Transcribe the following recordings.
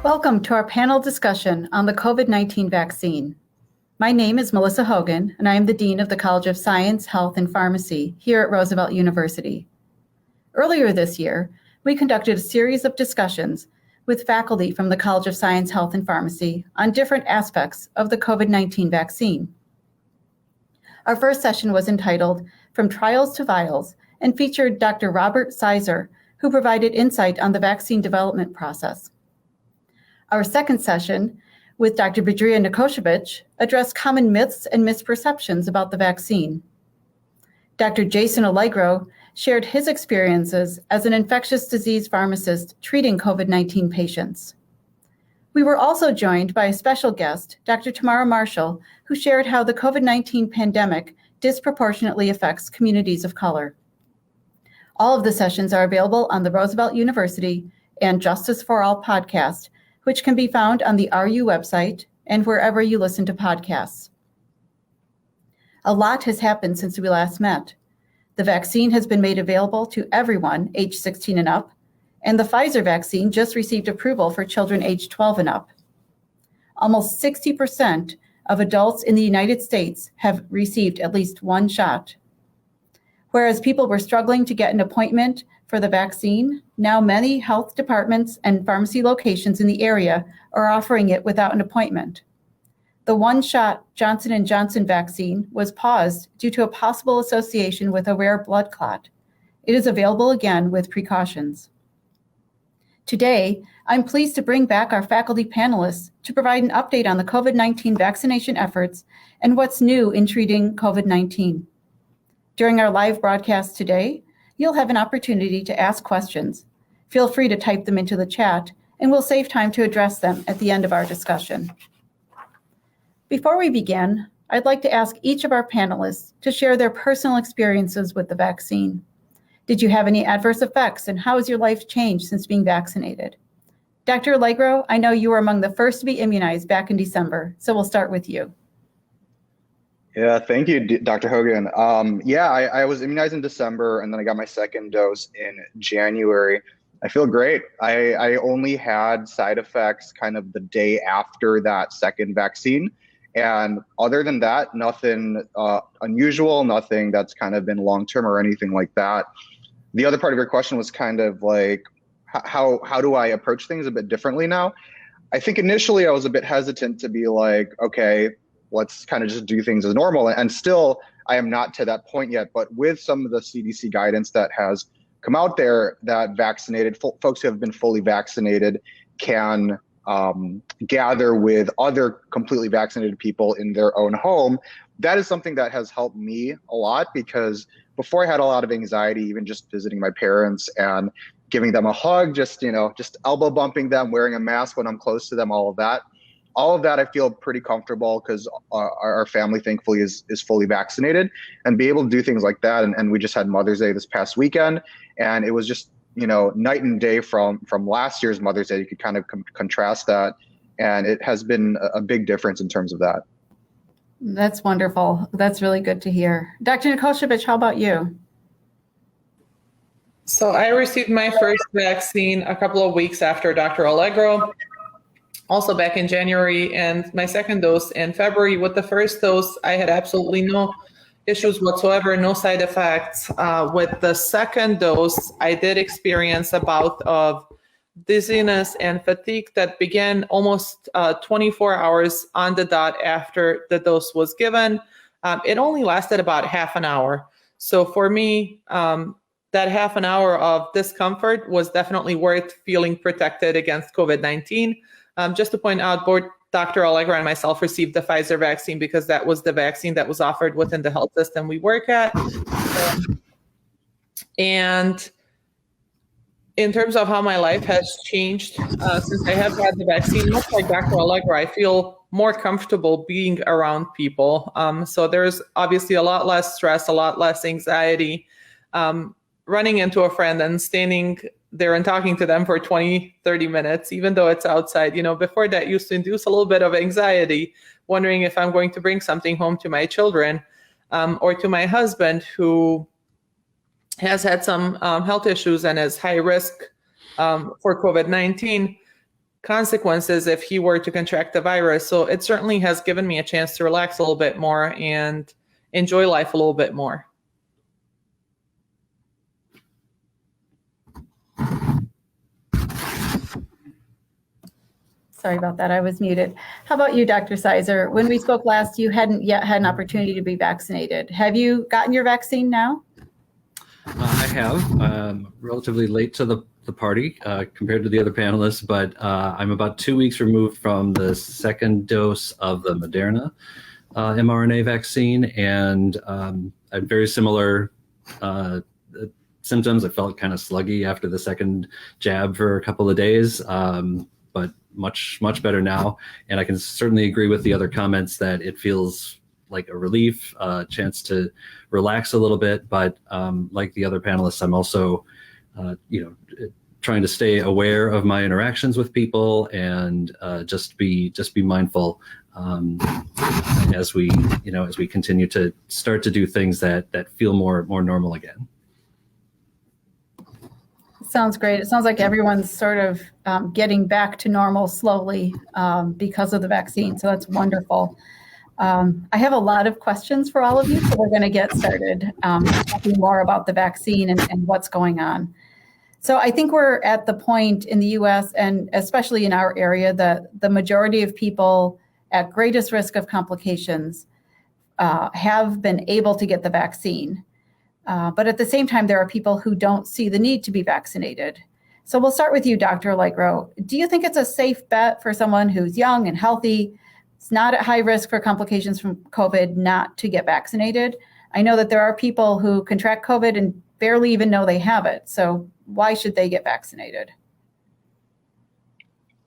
Welcome to our panel discussion on the COVID-19 vaccine. My name is Melissa Hogan, and I am the Dean of the College of Science, Health, and Pharmacy here at Roosevelt University. Earlier this year, we conducted a series of discussions with faculty from the College of Science, Health, and Pharmacy on different aspects of the COVID-19 vaccine. Our first session was entitled From Trials to Vials and featured Dr. Robert Sizer, who provided insight on the vaccine development process. Our second session with Dr. Badria Nikosevich addressed common myths and misperceptions about the vaccine. Dr. Jason Allegro shared his experiences as an infectious disease pharmacist treating COVID-19 patients. We were also joined by a special guest, Dr. Tamara Marshall, who shared how the COVID-19 pandemic disproportionately affects communities of color. All of the sessions are available on the Roosevelt University and Justice for All podcast, which can be found on the RU website and wherever you listen to podcasts. A lot has happened since we last met. The vaccine has been made available to everyone age 16 and up, and the Pfizer vaccine just received approval for children age 12 and up. Almost 60% of adults in the United States have received at least one shot. Whereas people were struggling to get an appointment for the vaccine, now many health departments and pharmacy locations in the area are offering it without an appointment. The one-shot Johnson & Johnson vaccine was paused due to a possible association with a rare blood clot. It is available again with precautions. Today, I'm pleased to bring back our faculty panelists to provide an update on the COVID-19 vaccination efforts and what's new in treating COVID-19. During our live broadcast today, you'll have an opportunity to ask questions. Feel free to type them into the chat, and we'll save time to address them at the end of our discussion. Before we begin, I'd like to ask each of our panelists to share their personal experiences with the vaccine. Did you have any adverse effects, and how has your life changed since being vaccinated? Dr. Allegro, I know you were among the first to be immunized back in December, so we'll start with you. Yeah, thank you, Dr. Hogan. I was immunized in December, and then I got my second dose in January. I feel great. I only had side effects kind of the day after that second vaccine. And other than that, nothing unusual, nothing that's kind of been long-term or anything like that. The other part of your question was kind of like, how do I approach things a bit differently now? I think initially I was a bit hesitant to be like, okay, let's kind of just do things as normal. And still, I am not to that point yet. But with some of the CDC guidance that has come out there, that vaccinated folks who have been fully vaccinated can gather with other completely vaccinated people in their own home. That is something that has helped me a lot, because before I had a lot of anxiety, even just visiting my parents and giving them a hug, just elbow bumping them, wearing a mask when I'm close to them, all of that I feel pretty comfortable, because our family thankfully is fully vaccinated, and be able to do things like that. And we just had Mother's Day this past weekend, and it was just night and day from last year's Mother's Day. You could kind of contrast that, and it has been a big difference in terms of that. That's wonderful. That's really good to hear. Dr. Nikosevich, how about you? So I received my first vaccine a couple of weeks after Dr. Allegro, also back in January, and my second dose in February. With the first dose, I had absolutely no issues whatsoever, no side effects. With the second dose, I did experience a bout of dizziness and fatigue that began almost 24 hours on the dot after the dose was given. It only lasted about half an hour. So for me, that half an hour of discomfort was definitely worth feeling protected against COVID-19. Just to point out, both Dr. Allegro and myself received the Pfizer vaccine because that was the vaccine that was offered within the health system we work at. And in terms of how my life has changed since I have had the vaccine, much like Dr. Allegro, I feel more comfortable being around people. So there's obviously a lot less stress, a lot less anxiety. Running into a friend and standing there and talking to them for 20, 30 minutes, even though it's outside. Before that used to induce a little bit of anxiety, wondering if I'm going to bring something home to my children or to my husband, who has had some health issues and is high risk for COVID-19. consequences if he were to contract the virus. So it certainly has given me a chance to relax a little bit more and enjoy life a little bit more. Sorry about that, I was muted. How about you, Dr. Sizer? When we spoke last, you hadn't yet had an opportunity to be vaccinated. Have you gotten your vaccine now? I have. Relatively late to the party compared to the other panelists, but I'm about 2 weeks removed from the second dose of the Moderna mRNA vaccine, and I had very similar symptoms. I felt kind of sluggy after the second jab for a couple of days, but much better now. And I can certainly agree with the other comments that it feels like a relief, a chance to relax a little bit. But like the other panelists, I'm also, trying to stay aware of my interactions with people and just be mindful as we continue to start to do things that feel more normal again. Sounds great. It sounds like everyone's sort of getting back to normal slowly because of the vaccine. So that's wonderful. I have a lot of questions for all of you, so we're going to get started talking more about the vaccine and what's going on. So I think we're at the point in the US and especially in our area that the majority of people at greatest risk of complications have been able to get the vaccine. But at the same time, there are people who don't see the need to be vaccinated. So we'll start with you, Dr. Allegro. Do you think it's a safe bet for someone who's young and healthy, it's not at high risk for complications from COVID, not to get vaccinated? I know that there are people who contract COVID and barely even know they have it. So why should they get vaccinated?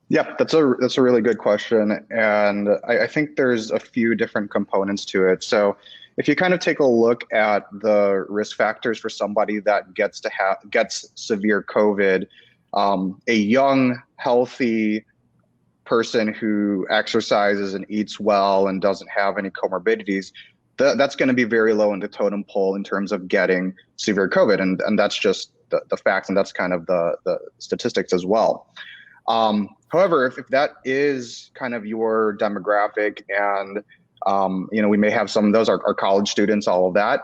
Yeah, that's a really good question. And I think there's a few different components to it. So if you kind of take a look at the risk factors for somebody that gets severe COVID, a young, healthy person who exercises and eats well and doesn't have any comorbidities, that's going to be very low in the totem pole in terms of getting severe COVID. And that's just the facts, and that's kind of the statistics as well. However, if that is kind of your demographic, and we may have some of those are college students, all of that.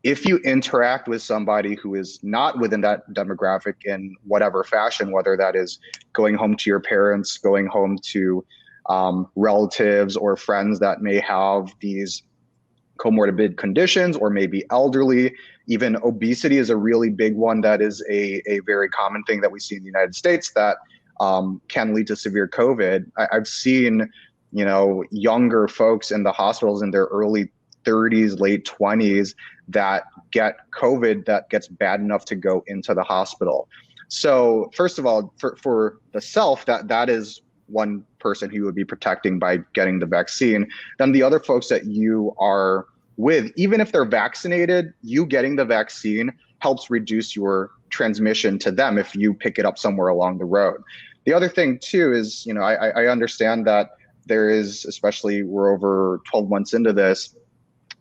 If you interact with somebody who is not within that demographic in whatever fashion, whether that is going home to your parents, going home to relatives or friends that may have these comorbid conditions, or maybe elderly, even obesity is a really big one that is a very common thing that we see in the United States that can lead to severe COVID. I've seen younger folks in the hospitals in their early 30s, late 20s that get COVID that gets bad enough to go into the hospital. So first of all, for the self, that is one person who you would be protecting by getting the vaccine. Then the other folks that you are with, even if they're vaccinated, you getting the vaccine helps reduce your transmission to them if you pick it up somewhere along the road. The other thing too is, I understand that there is, especially we're over 12 months into this,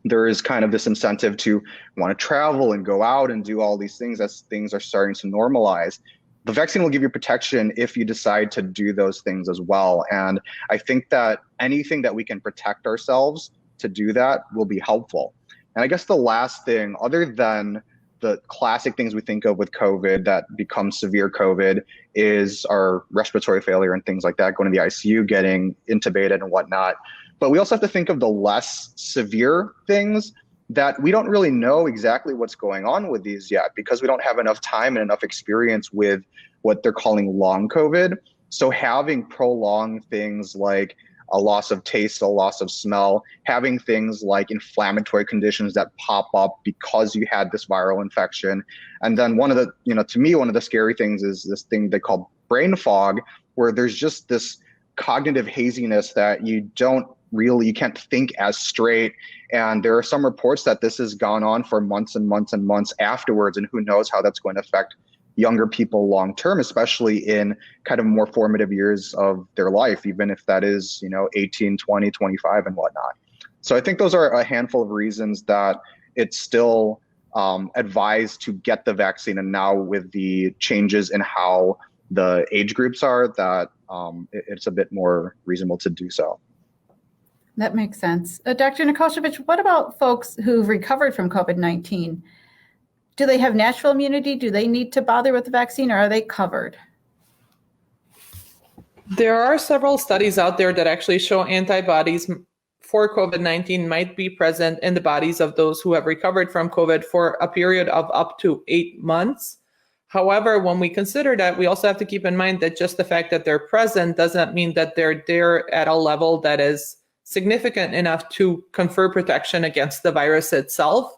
there is kind of this incentive to want to travel and go out and do all these things as things are starting to normalize. The vaccine will give you protection if you decide to do those things as well. And I think that anything that we can protect ourselves to do that will be helpful. And I guess the last thing, other than the classic things we think of with COVID that become severe COVID, is our respiratory failure and things like that, going to the ICU, getting intubated and whatnot. But we also have to think of the less severe things that we don't really know exactly what's going on with these yet, because we don't have enough time and enough experience with what they're calling long COVID. So having prolonged things like a loss of taste, a loss of smell, having things like inflammatory conditions that pop up because you had this viral infection. And then one of the, to me, one of the scary things is this thing they call brain fog, where there's just this cognitive haziness that you can't think as straight. And there are some reports that this has gone on for months and months and months afterwards. And who knows how that's going to affect younger people long term, especially in kind of more formative years of their life, even if that is, 18, 20, 25 and whatnot. So I think those are a handful of reasons that it's still advised to get the vaccine. And now with the changes in how the age groups are, that it's a bit more reasonable to do so. That makes sense. Dr. Nikosevich, what about folks who've recovered from COVID-19? Do they have natural immunity? Do they need to bother with the vaccine, or are they covered? There are several studies out there that actually show antibodies for COVID-19 might be present in the bodies of those who have recovered from COVID for a period of up to 8 months. However, when we consider that, we also have to keep in mind that just the fact that they're present doesn't mean that they're there at a level that is significant enough to confer protection against the virus itself.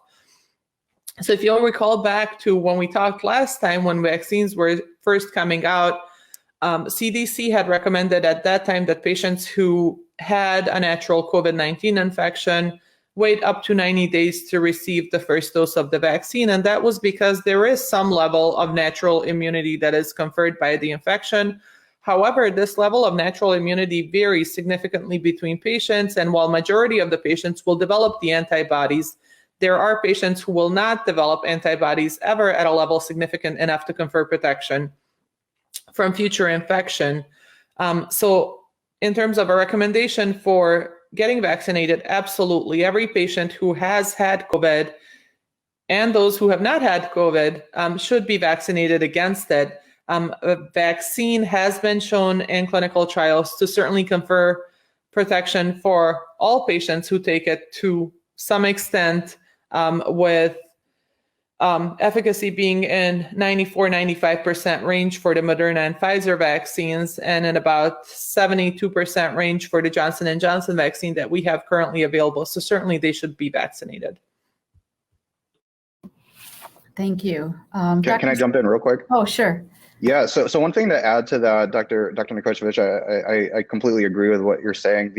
So if you'll recall back to when we talked last time, when vaccines were first coming out, CDC had recommended at that time that patients who had a natural COVID-19 infection wait up to 90 days to receive the first dose of the vaccine. And that was because there is some level of natural immunity that is conferred by the infection. However, this level of natural immunity varies significantly between patients. And while majority of the patients will develop the antibodies, there are patients who will not develop antibodies ever at a level significant enough to confer protection from future infection. So in terms of a recommendation for getting vaccinated, absolutely. Every patient who has had COVID and those who have not had COVID should be vaccinated against it. A vaccine has been shown in clinical trials to certainly confer protection for all patients who take it to some extent, with efficacy being in 94-95% range for the Moderna and Pfizer vaccines, and in about 72% range for the Johnson & Johnson vaccine that we have currently available. So certainly they should be vaccinated. Thank you. Can I jump in real quick? Oh, sure. Yeah, so one thing to add to that, Dr. Nikosevich, I completely agree with what you're saying.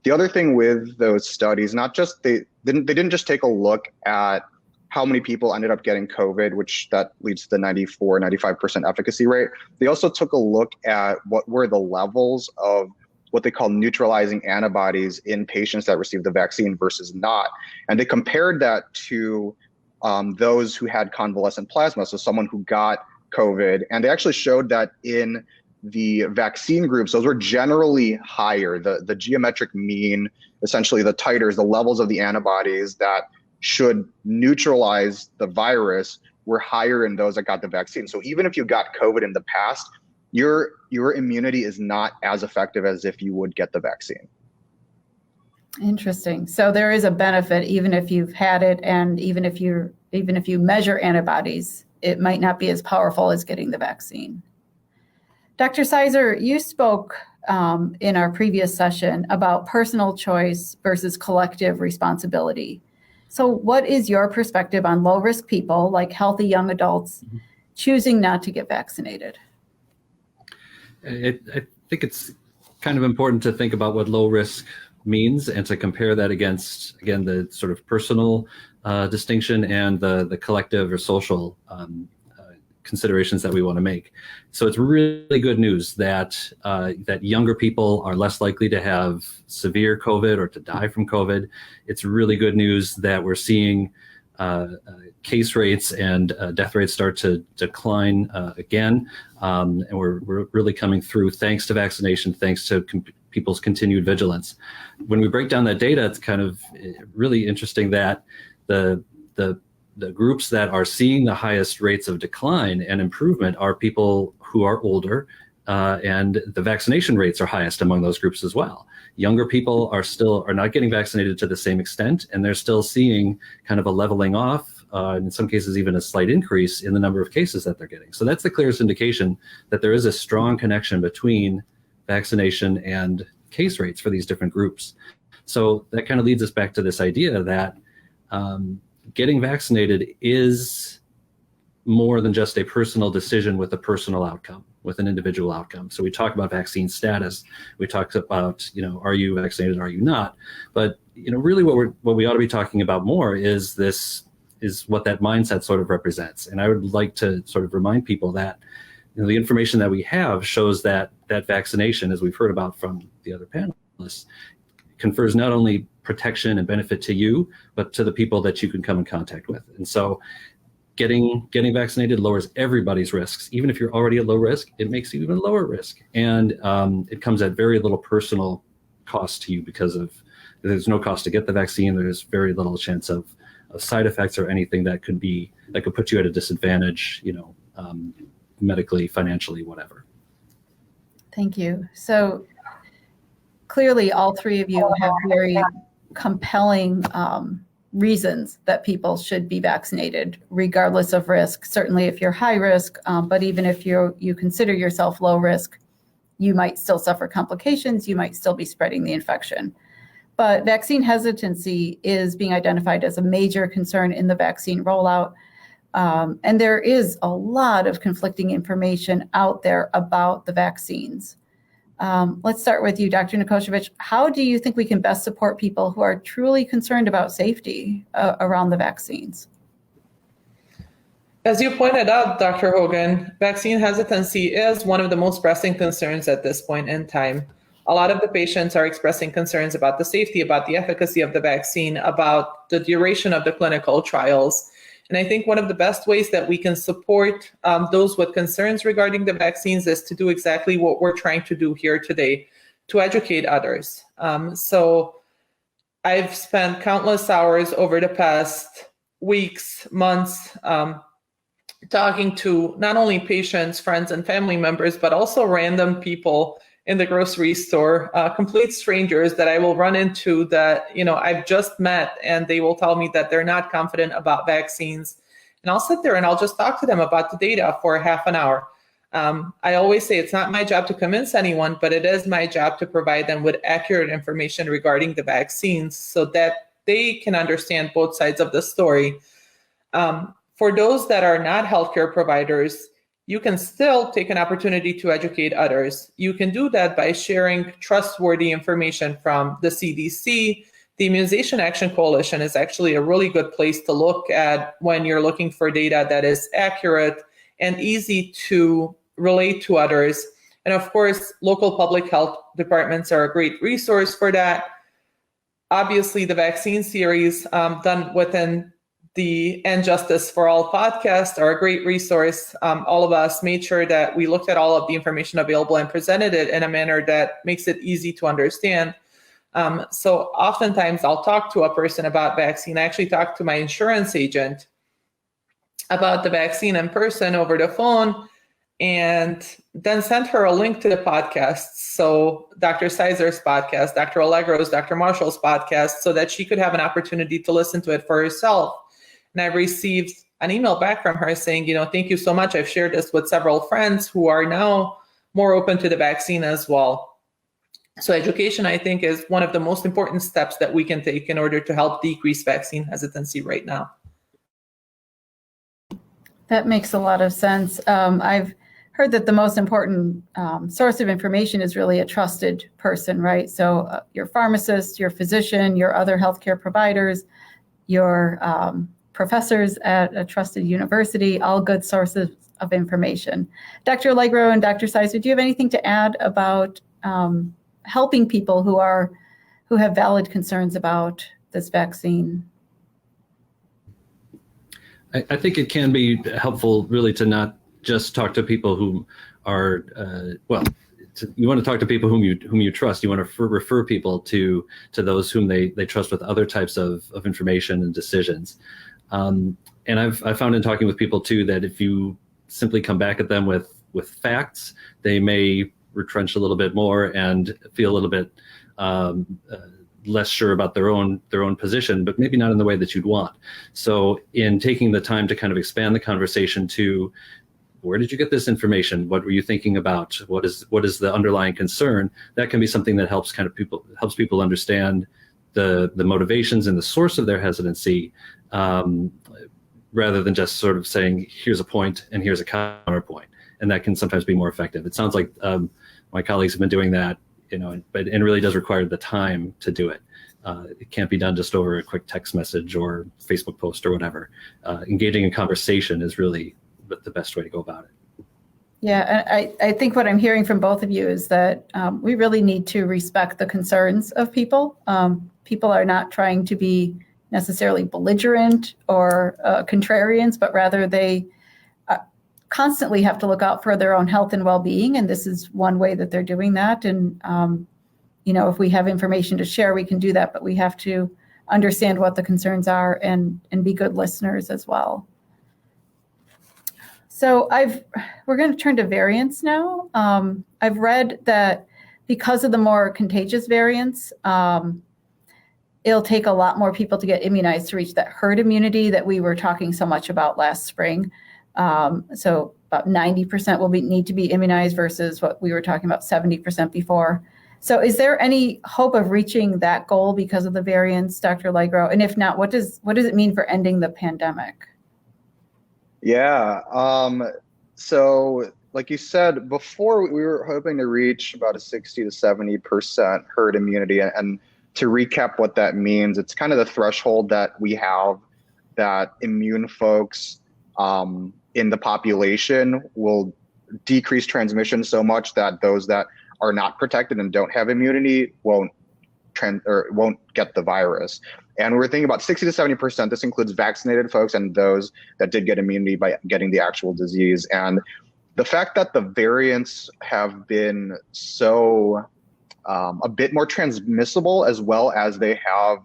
The other thing with those studies, not just they didn't just take a look at how many people ended up getting COVID, which that leads to the 94-95% efficacy rate. They also took a look at what were the levels of what they call neutralizing antibodies in patients that received the vaccine versus not. And they compared that to those who had convalescent plasma, so someone who got COVID, and they actually showed that in the vaccine groups, those were generally higher. The geometric mean, essentially the titers, the levels of the antibodies that should neutralize the virus were higher in those that got the vaccine. So even if you got COVID in the past, your immunity is not as effective as if you would get the vaccine. Interesting. So there is a benefit even if you've had it, and even if you measure antibodies, it might not be as powerful as getting the vaccine. Dr. Sizer, you spoke in our previous session about personal choice versus collective responsibility. So what is your perspective on low-risk people, like healthy young adults, choosing not to get vaccinated? I think it's kind of important to think about what low risk means and to compare that against, again, the sort of personal distinction and the collective or social considerations that we want to make. So it's really good news that that younger people are less likely to have severe COVID or to die from COVID. It's really good news that we're seeing case rates and death rates start to decline again. And we're really coming through thanks to vaccination, thanks to people's continued vigilance. When we break down that data, it's kind of really interesting that the groups that are seeing the highest rates of decline and improvement are people who are older, and the vaccination rates are highest among those groups as well. Younger people are not getting vaccinated to the same extent, and they're still seeing kind of a leveling off, in some cases even a slight increase in the number of cases that they're getting. So that's the clearest indication that there is a strong connection between vaccination and case rates for these different groups. So that kind of leads us back to this idea that getting vaccinated is more than just a personal decision with a personal outcome, with an individual outcome. So we talk about vaccine status. We talked about, are you vaccinated? Are you not? But, really what we ought to be talking about more is what that mindset sort of represents. And I would like to sort of remind people that, the information that we have shows that vaccination, as we've heard about from the other panelists, confers not only protection and benefit to you, but to the people that you can come in contact with. And so getting vaccinated lowers everybody's risks. Even if you're already at low risk, it makes you even lower risk. And it comes at very little personal cost to you because there's no cost to get the vaccine. There's very little chance of side effects or anything that could put you at a disadvantage, medically, financially, whatever. Thank you. So clearly all three of you have very compelling reasons that people should be vaccinated, regardless of risk. Certainly if you're high risk, but even if you consider yourself low risk, you might still suffer complications, you might still be spreading the infection. But vaccine hesitancy is being identified as a major concern in the vaccine rollout. And there is a lot of conflicting information out there about the vaccines. Let's start with you, Dr. Nikosevich. How do you think we can best support people who are truly concerned about safety around the vaccines? As you pointed out, Dr. Hogan, vaccine hesitancy is one of the most pressing concerns at this point in time. A lot of the patients are expressing concerns about the safety, about the efficacy of the vaccine, about the duration of the clinical trials. And I think one of the best ways that we can support those with concerns regarding the vaccines is to do exactly what we're trying to do here today, to educate others. So I've spent countless hours over the past weeks, months, talking to not only patients, friends, and family members, but also random people in the grocery store, complete strangers that I will run into that, I've just met, and they will tell me that they're not confident about vaccines. And I'll sit there and I'll just talk to them about the data for half an hour. I always say it's not my job to convince anyone, but it is my job to provide them with accurate information regarding the vaccines so that they can understand both sides of the story. For those that are not healthcare providers, you can still take an opportunity to educate others. You can do that by sharing trustworthy information from the CDC. The Immunization Action Coalition is actually a really good place to look at when you're looking for data that is accurate and easy to relate to others. And of course, local public health departments are a great resource for that. Obviously, the vaccine series done within the And Justice for All podcast are a great resource. All of us made sure that we looked at all of the information available and presented it in a manner that makes it easy to understand. So oftentimes I'll talk to a person about vaccine. I actually talked to my insurance agent about the vaccine in person over the phone, and then sent her a link to the podcast. So Dr. Sizer's podcast, Dr. Allegro's, Dr. Marshall's podcast, so that she could have an opportunity to listen to it for herself. And I received an email back from her saying, thank you so much. I've shared this with several friends who are now more open to the vaccine as well. So education, I think, is one of the most important steps that we can take in order to help decrease vaccine hesitancy right now. That makes a lot of sense. I've heard that the most important source of information is really a trusted person, right? So your pharmacist, your physician, your other healthcare providers, your professors at a trusted university, all good sources of information. Dr. Allegro and Dr. Sizer, do you have anything to add about helping people who have valid concerns about this vaccine? I think it can be helpful really to not just talk to people who are, you want to talk to people whom you trust. You want to refer people to those whom they trust with other types of information and decisions. And I've found in talking with people too that if you simply come back at them with facts, they may retrench a little bit more and feel a little bit less sure about their own position, but maybe not in the way that you'd want. So in taking the time to kind of expand the conversation to, where did you get this information? What were you thinking about? What is the underlying concern? That can be something that helps people understand the motivations and the source of their hesitancy, rather than just sort of saying, here's a point and here's a counterpoint. And that can sometimes be more effective. It sounds like my colleagues have been doing that, but it really does require the time to do it. It can't be done just over a quick text message or Facebook post or whatever. Engaging in conversation is really the best way to go about it. Yeah, I think what I'm hearing from both of you is that we really need to respect the concerns of people. People are not trying to be necessarily belligerent or contrarians, but rather they constantly have to look out for their own health and well-being. And this is one way that they're doing that. And, if we have information to share, we can do that, but we have to understand what the concerns are and be good listeners as well. So we're going to turn to variants now. I've read that because of the more contagious variants, it'll take a lot more people to get immunized to reach that herd immunity that we were talking so much about last spring. So about 90% will need to be immunized versus what we were talking about 70% before. So is there any hope of reaching that goal because of the variants, Dr. Allegro? And if not, what does it mean for ending the pandemic? Yeah. So like you said before, we were hoping to reach about a 60 to 70% herd immunity. And to recap what that means, it's kind of the threshold that we have that immune folks in the population will decrease transmission so much that those that are not protected and don't have immunity won't get the virus. And we're thinking about 60 to 70%. This includes vaccinated folks and those that did get immunity by getting the actual disease. And the fact that the variants have been so a bit more transmissible, as well as they have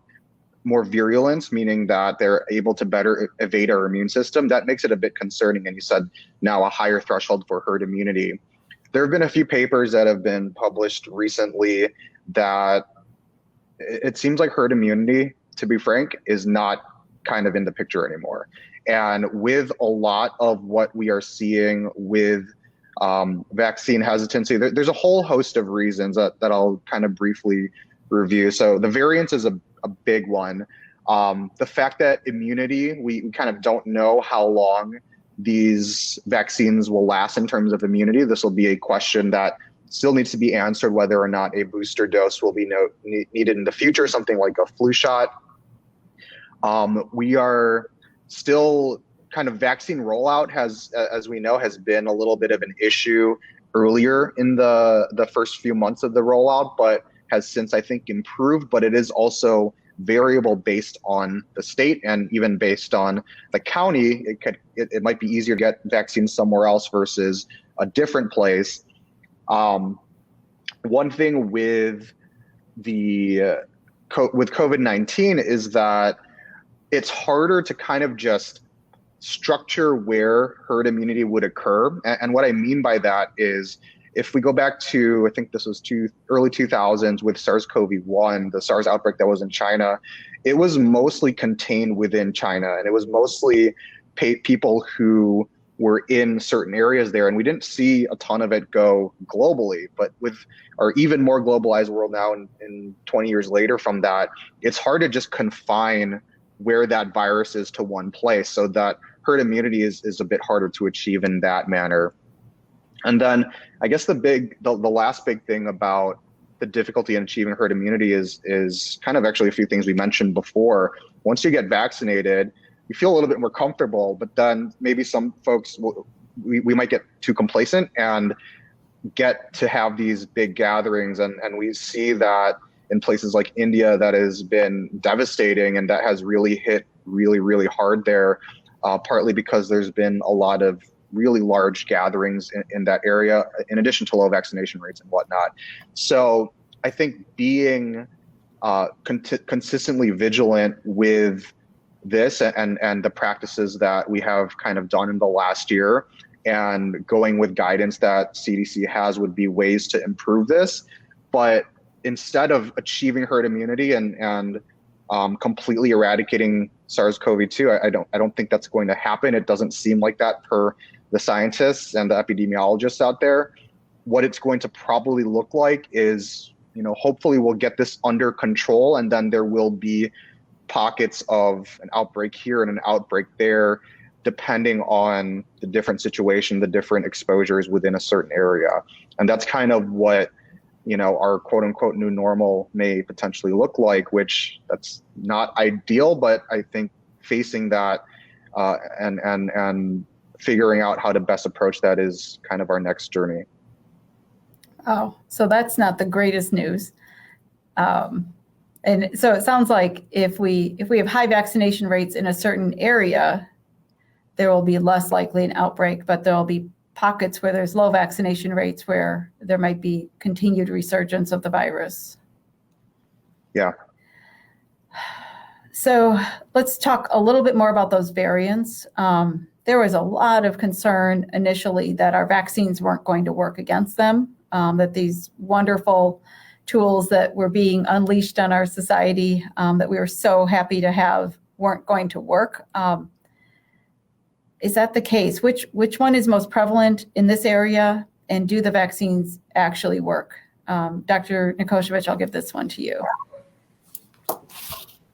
more virulence, meaning that they're able to better evade our immune system, that makes it a bit concerning. And you said now a higher threshold for herd immunity. There have been a few papers that have been published recently that it seems like herd immunity, to be frank, is not kind of in the picture anymore. And with a lot of what we are seeing with vaccine hesitancy, there's a whole host of reasons that I'll kind of briefly review. So the variants is a big one. The fact that immunity, we kind of don't know how long these vaccines will last in terms of immunity. This will be a question that still needs to be answered, whether or not a booster dose will be needed in the future, something like a flu shot. We are still kind of vaccine rollout as we know, has been a little bit of an issue earlier in the first few months of the rollout, but has since, I think, improved. But it is also variable based on the state and even based on the county. It might be easier to get vaccines somewhere else versus a different place. One thing with COVID-19 is that it's harder to kind of just structure where herd immunity would occur. And what I mean by that is, if we go back to, I think this was early 2000s with SARS-CoV-1, the SARS outbreak that was in China, it was mostly contained within China. And it was mostly people who were in certain areas there. And we didn't see a ton of it go globally. But with our even more globalized world now, in 20 years later from that, it's hard to just confine where that virus is to one place. So that herd immunity is a bit harder to achieve in that manner. And then I guess the last big thing about the difficulty in achieving herd immunity is kind of actually a few things we mentioned before. Once you get vaccinated, you feel a little bit more comfortable, but then maybe some folks, we might get too complacent and get to have these big gatherings. And we see that in places like India, that has been devastating and that has really hit really, really hard there, partly because there's been a lot of really large gatherings in that area, in addition to low vaccination rates and whatnot. So I think being consistently vigilant with this and the practices that we have kind of done in the last year, and going with guidance that CDC has, would be ways to improve this. But instead of achieving herd immunity and completely eradicating SARS-CoV-2, I don't think that's going to happen. It doesn't seem like that for the scientists and the epidemiologists out there. What it's going to probably look like is, hopefully we'll get this under control, and then there will be pockets of an outbreak here and an outbreak there, depending on the different situation, the different exposures within a certain area. And that's kind of what, our quote unquote new normal may potentially look like, which that's not ideal, but I think facing that and figuring out how to best approach that is kind of our next journey. Oh, so that's not the greatest news. And so it sounds like if we have high vaccination rates in a certain area, there will be less likely an outbreak, but there'll be pockets where there's low vaccination rates where there might be continued resurgence of the virus. Yeah. So let's talk a little bit more about those variants. There was a lot of concern initially that our vaccines weren't going to work against them, that these wonderful tools that were being unleashed on our society, that we were so happy to have, weren't going to work. Is that the case? Which one is most prevalent in this area, and do the vaccines actually work? Dr. Nikosevich, I'll give this one to you.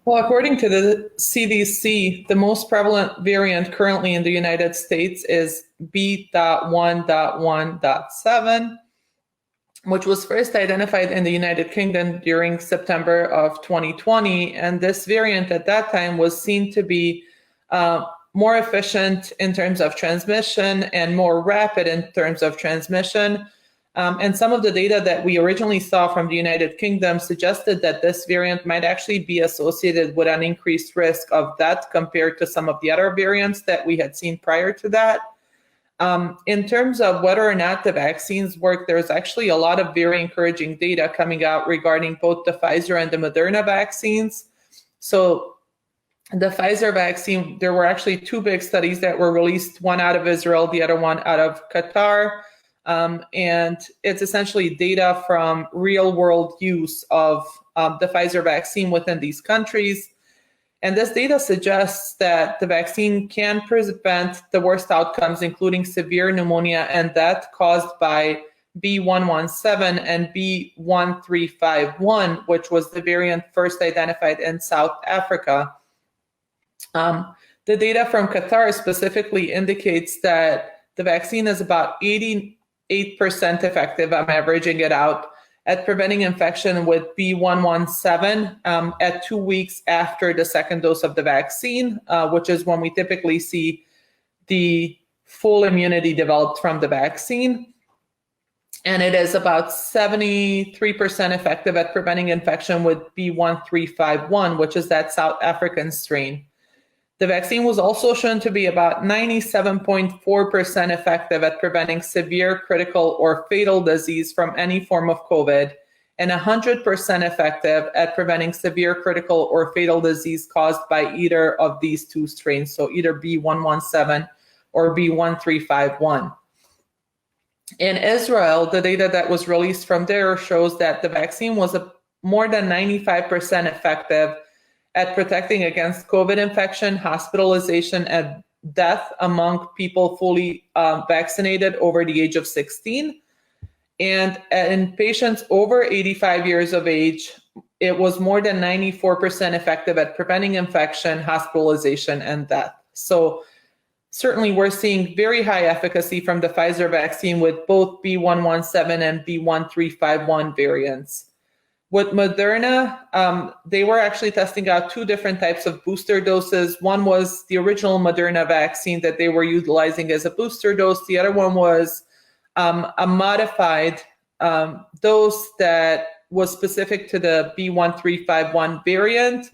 Well, according to the CDC, the most prevalent variant currently in the United States is B.1.1.7, which was first identified in the United Kingdom during September of 2020. And this variant at that time was seen to be more efficient in terms of transmission and more rapid in terms of transmission. And some of the data that we originally saw from the United Kingdom suggested that this variant might actually be associated with an increased risk of death compared to some of the other variants that we had seen prior to that. In terms of whether or not the vaccines work, there's actually a lot of very encouraging data coming out regarding both the Pfizer and the Moderna vaccines. So the Pfizer vaccine, there were actually two big studies that were released, one out of Israel, the other one out of Qatar. And it's essentially data from real world use of the Pfizer vaccine within these countries. And this data suggests that the vaccine can prevent the worst outcomes, including severe pneumonia and death caused by B.1.1.7 and B.1.351, which was the variant first identified in South Africa. The data from Qatar specifically indicates that the vaccine is about 88% effective, I'm averaging it out, at preventing infection with B.1.1.7 at 2 weeks after the second dose of the vaccine, which is when we typically see the full immunity developed from the vaccine. And it is about 73% effective at preventing infection with B.1.351, which is that South African strain. The vaccine was also shown to be about 97.4% effective at preventing severe, critical, or fatal disease from any form of COVID, and 100% effective at preventing severe, critical, or fatal disease caused by either of these two strains, so either B.1.1.7 or B.1.351. In Israel, the data that was released from there shows that the vaccine was more than 95% effective at protecting against COVID infection, hospitalization, and death among people fully vaccinated over the age of 16. And in patients over 85 years of age, it was more than 94% effective at preventing infection, hospitalization, and death. So certainly we're seeing very high efficacy from the Pfizer vaccine with both B.1.1.7 and B.1.351 variants. With Moderna, they were actually testing out two different types of booster doses. One was the original Moderna vaccine that they were utilizing as a booster dose. The other one was a modified dose that was specific to the B.1.351 variant.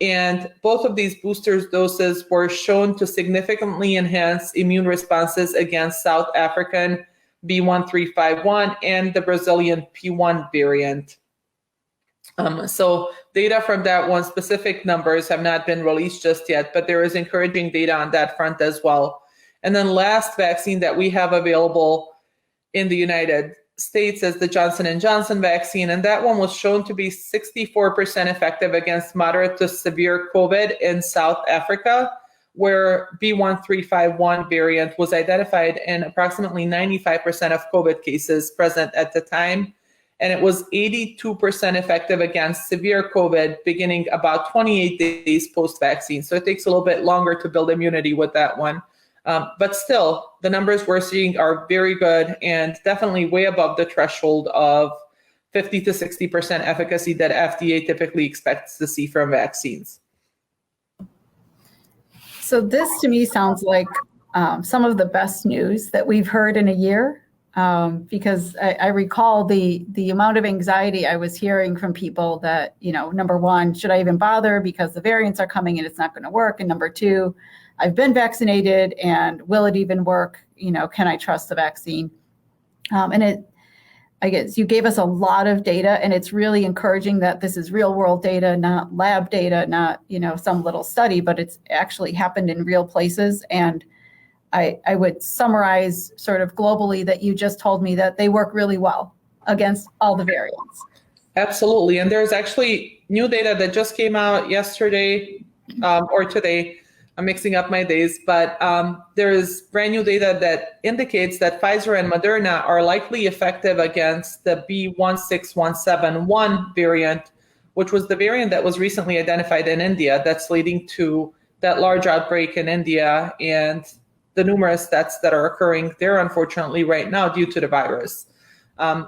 And both of these booster doses were shown to significantly enhance immune responses against South African B.1.351 and the Brazilian P1 variant. So data from that one, specific numbers have not been released just yet, but there is encouraging data on that front as well. And then last vaccine that we have available in the United States is the Johnson & Johnson vaccine, and that one was shown to be 64% effective against moderate to severe COVID in South Africa, where B.1.351 variant was identified in approximately 95% of COVID cases present at the time. And it was 82% effective against severe COVID beginning about 28 days post-vaccine. So it takes a little bit longer to build immunity with that one. But still, the numbers we're seeing are very good and definitely way above the threshold of 50 to 60% efficacy that FDA typically expects to see from vaccines. So this to me sounds like some of the best news that we've heard in a year. because I recall the amount of anxiety I was hearing from people that, number one, should I even bother because the variants are coming and it's not going to work? And number two, I've been vaccinated and will it even work? Can I trust the vaccine? I guess you gave us a lot of data, and it's really encouraging that this is real world data, not lab data, not, some little study, but it's actually happened in real places. And I would summarize sort of globally that you just told me that they work really well against all the variants. Absolutely. And there's actually new data that just came out yesterday or today. I'm mixing up my days, but there is brand new data that indicates that Pfizer and Moderna are likely effective against the B16171 variant, which was the variant that was recently identified in India that's leading to that large outbreak in India and the numerous deaths that are occurring there, unfortunately, right now due to the virus.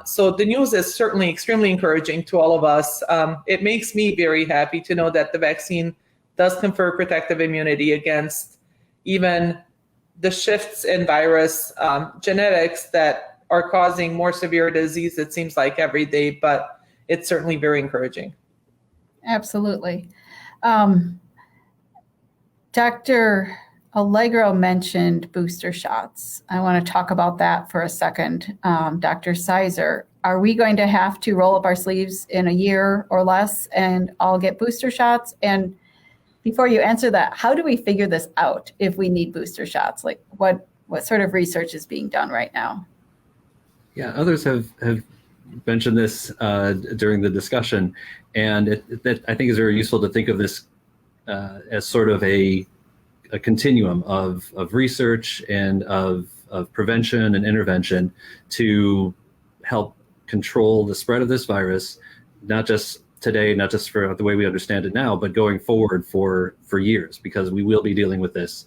So the news is certainly extremely encouraging to all of us. It makes me very happy to know that the vaccine does confer protective immunity against even the shifts in virus genetics that are causing more severe disease, it seems like, every day, but it's certainly very encouraging. Absolutely. Dr. Allegro mentioned booster shots. I want to talk about that for a second. Dr. Sizer, are we going to have to roll up our sleeves in a year or less and all get booster shots? And before you answer that, how do we figure this out if we need booster shots? Like what sort of research is being done right now? Yeah, others have mentioned this during the discussion, and that I think is very useful to think of this as sort of a continuum of research and of prevention and intervention to help control the spread of this virus, not just today, not just for the way we understand it now, but going forward for years, because we will be dealing with this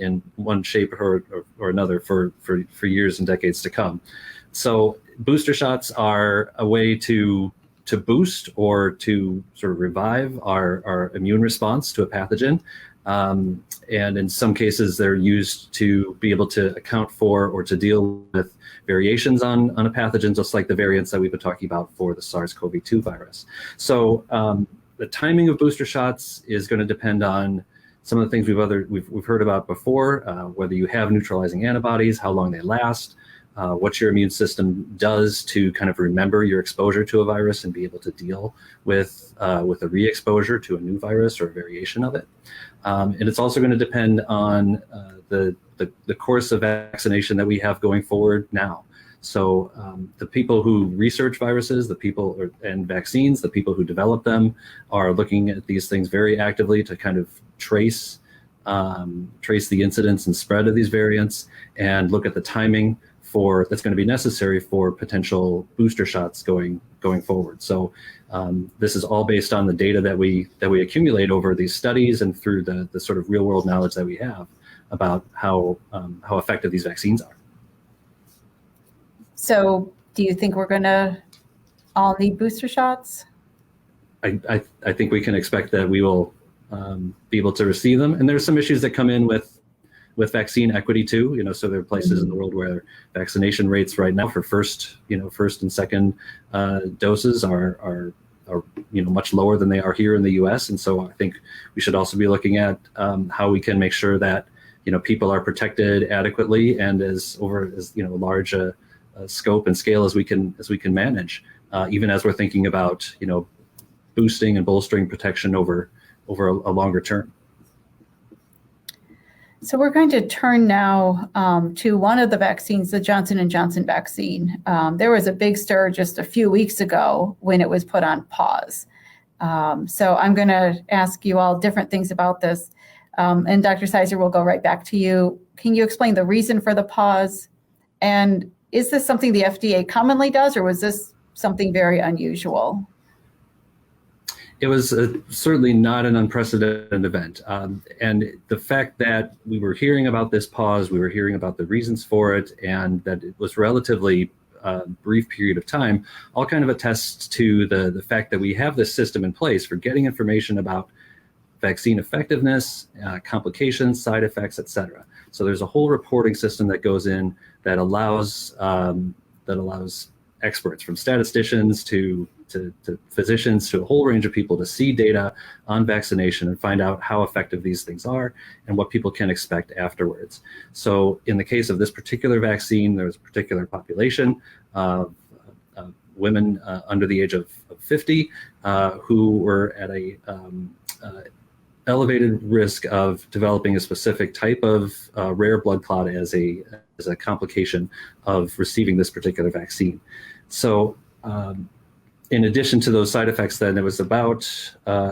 in one shape or another for years and decades to come. So booster shots are a way to boost or to sort of revive our immune response to a pathogen. And in some cases, they're used to be able to account for or to deal with variations on a pathogen, just like the variants that we've been talking about for the SARS-CoV-2 virus. So the timing of booster shots is going to depend on some of the things we've heard about before, whether you have neutralizing antibodies, how long they last, what your immune system does to kind of remember your exposure to a virus and be able to deal with a re-exposure to a new virus or a variation of it. And it's also going to depend on the course of vaccination that we have going forward now. So the people who research viruses, and vaccines, the people who develop them are looking at these things very actively to kind of trace the incidence and spread of these variants and look at the timing that's going to be necessary for potential booster shots going forward. So this is all based on the data that we accumulate over these studies and through the sort of real world knowledge that we have about how effective these vaccines are. So do you think we're going to all need booster shots? I think we can expect that we will be able to receive them. And there's some issues that come in with vaccine equity too, so there are places in the world where vaccination rates right now for first and second doses are much lower than they are here in the U.S. And so I think we should also be looking at how we can make sure that people are protected adequately and as large a scope and scale as we can manage, even as we're thinking about boosting and bolstering protection over a longer term. So we're going to turn now to one of the vaccines, the Johnson & Johnson vaccine. There was a big stir just a few weeks ago when it was put on pause. So I'm going to ask you all different things about this. And Dr. Sizer, we'll go right back to you. Can you explain the reason for the pause? And is this something the FDA commonly does, or was this something very unusual? It was certainly not an unprecedented event. And the fact that we were hearing about this pause, we were hearing about the reasons for it, and that it was relatively brief period of time, all kind of attests to the fact that we have this system in place for getting information about vaccine effectiveness, complications, side effects, et cetera. So there's a whole reporting system that goes in that allows experts, from statisticians to physicians to a whole range of people, to see data on vaccination and find out how effective these things are and what people can expect afterwards. So in the case of this particular vaccine, there was a particular population of women under the age of 50 who were at a elevated risk of developing a specific type of rare blood clot as a complication of receiving this particular vaccine. So in addition to those side effects, then it was about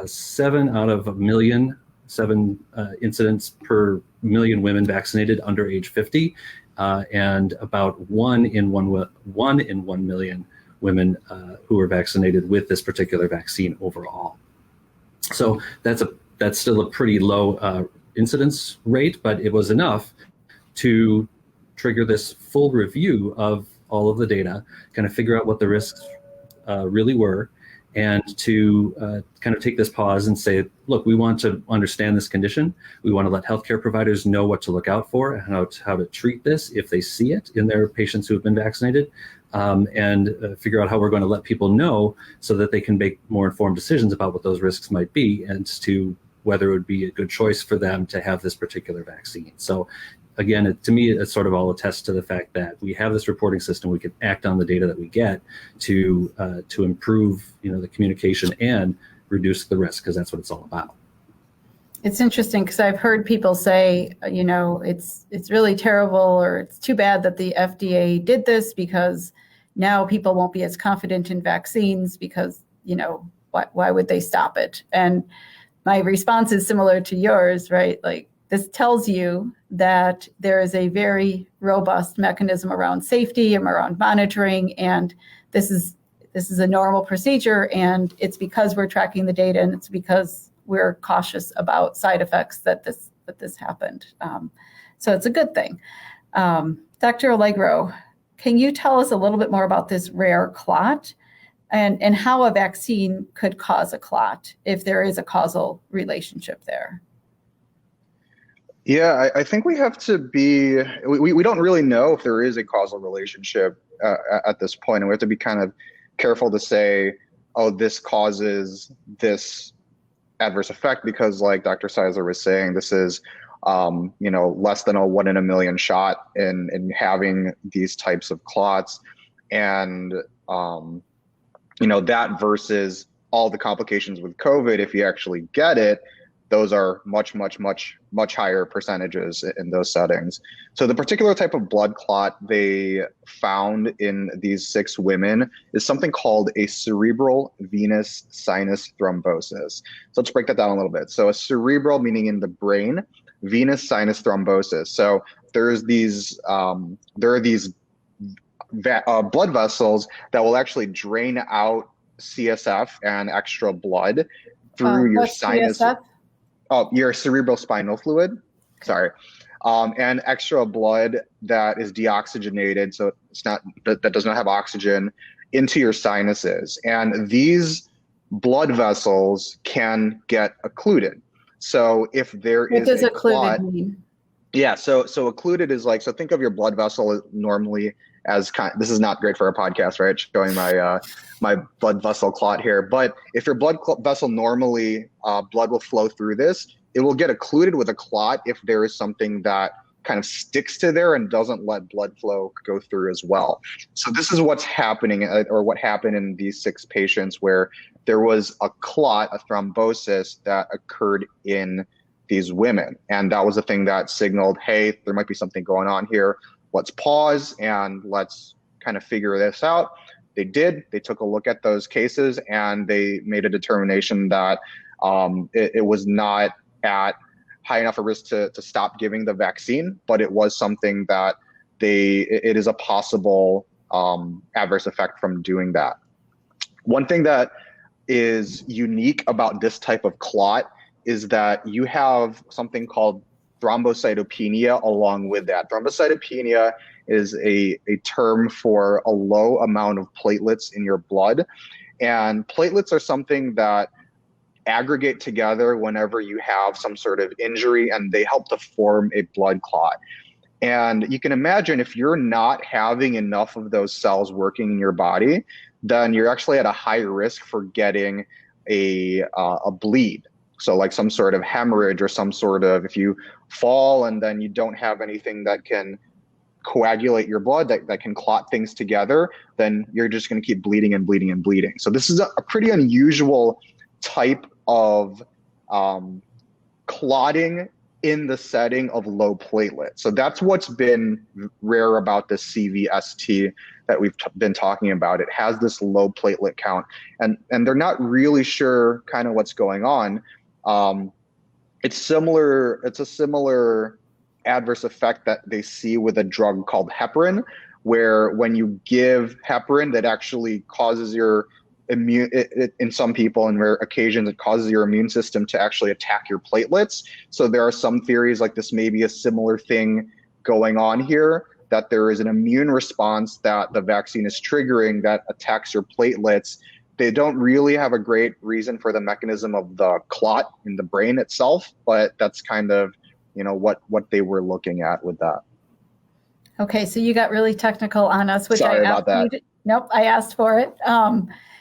7 out of a million, 7 incidents per million women vaccinated under age 50, and about 1 in 1 million women who were vaccinated with this particular vaccine overall. So that's still a pretty low incidence rate, but it was enough to trigger this full review of all of the data, kind of figure out what the risks really were, and to kind of take this pause and say, look, we want to understand this condition. We want to let healthcare providers know what to look out for and how to treat this if they see it in their patients who have been vaccinated, and figure out how we're going to let people know so that they can make more informed decisions about what those risks might be and to whether it would be a good choice for them to have this particular vaccine. So again, to me, it sort of all attests to the fact that we have this reporting system. We can act on the data that we get to improve, the communication and reduce the risk, because that's what it's all about. It's interesting because I've heard people say, it's really terrible, or it's too bad that the FDA did this because now people won't be as confident in vaccines because, why would they stop it? And my response is similar to yours, right? Like, this tells you that there is a very robust mechanism around safety and around monitoring, and this is a normal procedure, and it's because we're tracking the data, and it's because we're cautious about side effects that this happened. So it's a good thing. Dr. Allegro, can you tell us a little bit more about this rare clot and how a vaccine could cause a clot if there is a causal relationship there? Yeah, I think we have to be, we don't really know if there is a causal relationship at this point, and we have to be kind of careful to say, oh, this causes this adverse effect, because like Dr. Seisler was saying, this is, less than a 1 in a million shot in having these types of clots. And, that versus all the complications with COVID, if you actually get it, those are much, much, much, much higher percentages in those settings. So the particular type of blood clot they found in these 6 women is something called a cerebral venous sinus thrombosis. So let's break that down a little bit. So a cerebral, meaning in the brain, venous sinus thrombosis. So there are these blood vessels that will actually drain out CSF and extra blood through your sinus. CSF? Oh, your cerebral spinal fluid, sorry, and extra blood that is deoxygenated, so that does not have oxygen, into your sinuses. And these blood vessels can get occluded. So if there is a clot, mean? Yeah, so occluded is like, so think of your blood vessel normally as this is not great for our podcast, right? Showing my my blood vessel clot here. But if your blood vessel normally, blood will flow through this, it will get occluded with a clot if there is something that kind of sticks to there and doesn't let blood flow go through as well. So this is what's happening, or what happened in these 6 patients, where there was a clot, a thrombosis that occurred in these women. And that was the thing that signaled, hey, there might be something going on here. Let's pause and let's kind of figure this out. They did. They took a look at those cases and they made a determination that it was not at high enough a risk to stop giving the vaccine, but it was something that it is a possible adverse effect from doing that. One thing that is unique about this type of clot is that you have something called thrombocytopenia along with that. Thrombocytopenia is a term for a low amount of platelets in your blood. And platelets are something that aggregate together whenever you have some sort of injury, and they help to form a blood clot. And you can imagine if you're not having enough of those cells working in your body, then you're actually at a high risk for getting a bleed. So like some sort of hemorrhage or some sort of, if you fall and then you don't have anything that can coagulate your blood, that can clot things together, then you're just going to keep bleeding and bleeding and bleeding. So this is a pretty unusual type of clotting in the setting of low platelets. So that's what's been rare about this CVST that we've been talking about. It has this low platelet count, and they're not really sure kind of what's going on. It's a similar adverse effect that they see with a drug called heparin, where when you give heparin, that actually causes your in some people and rare occasions, it causes your immune system to actually attack your platelets. So there are some theories like this may be a similar thing going on here, that there is an immune response that the vaccine is triggering that attacks your platelets. They don't really have a great reason for the mechanism of the clot in the brain itself, but that's kind of, what they were looking at with that. Okay, so you got really technical on us, which Sorry about that. Nope, I asked for it.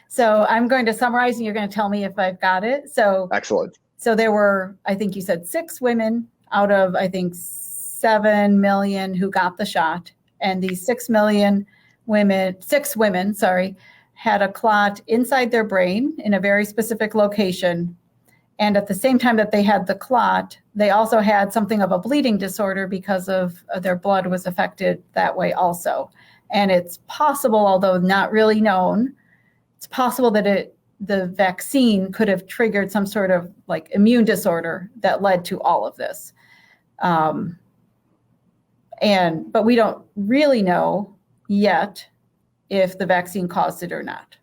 So I'm going to summarize and you're going to tell me if I've got it. So excellent. So there were, I think you said 6 women out of, I think, 7 million who got the shot. And these 6 women, had a clot inside their brain in a very specific location. And at the same time that they had the clot, they also had something of a bleeding disorder because of their blood was affected that way also. And it's possible, although not really known, it's possible that the vaccine could have triggered some sort of like immune disorder that led to all of this. But we don't really know yet if the vaccine caused it or not.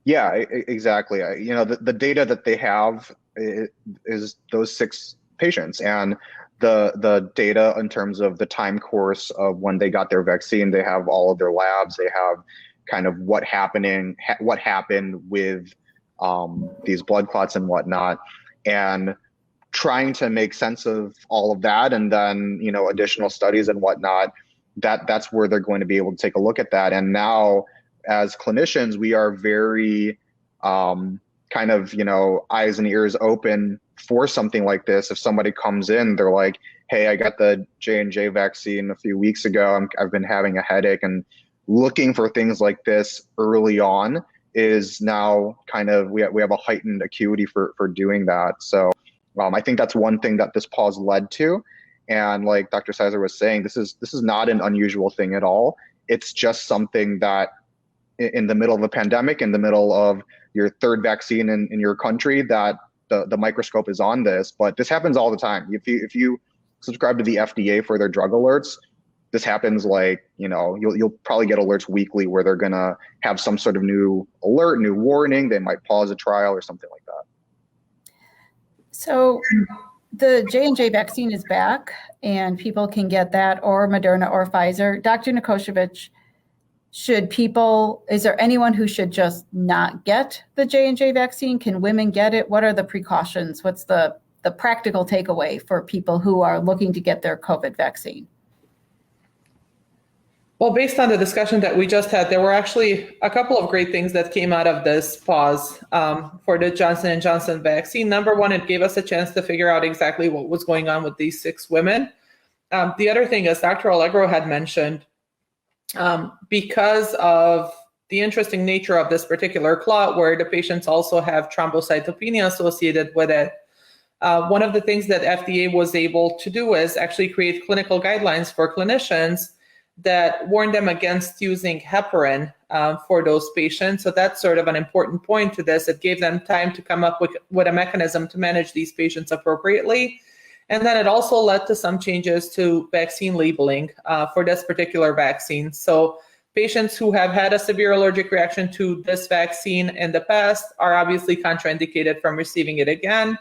Yeah, exactly. The data that they have is those 6 patients, and the data in terms of the time course of when they got their vaccine. They have all of their labs. They have kind of what happened with these blood clots and whatnot, and trying to make sense of all of that, and then additional studies and whatnot. That's where they're going to be able to take a look at that. And now, as clinicians, we are very kind of eyes and ears open for something like this. If somebody comes in, they're like, "Hey, I got the J&J vaccine a few weeks ago. I've been having a headache," and looking for things like this early on is now kind of, we have a heightened acuity for doing that. So I think that's one thing that this pause led to. And like Dr. Sizer was saying, this is not an unusual thing at all. It's just something that in the middle of a pandemic, in the middle of your 3rd vaccine in your country, that the microscope is on this. But this happens all the time. If you subscribe to the FDA for their drug alerts, this happens you'll probably get alerts weekly where they're gonna have some sort of new alert, new warning. They might pause a trial or something like that. So the J&J vaccine is back and people can get that, or Moderna or Pfizer. Dr. Nikosevich, is there anyone who should just not get the J&J vaccine? Can women get it? What are the precautions? What's the practical takeaway for people who are looking to get their COVID vaccine? Well, based on the discussion that we just had, there were actually a couple of great things that came out of this pause for the Johnson & Johnson vaccine. Number one, it gave us a chance to figure out exactly what was going on with these 6 women. The other thing, as Dr. Allegro had mentioned, because of the interesting nature of this particular clot, where the patients also have thrombocytopenia associated with it, one of the things that FDA was able to do is actually create clinical guidelines for clinicians that warn them against using heparin for those patients. So that's sort of an important point to this. It gave them time to come up with a mechanism to manage these patients appropriately. And then it also led to some changes to vaccine labeling for this particular vaccine. So patients who have had a severe allergic reaction to this vaccine in the past are obviously contraindicated from receiving it again.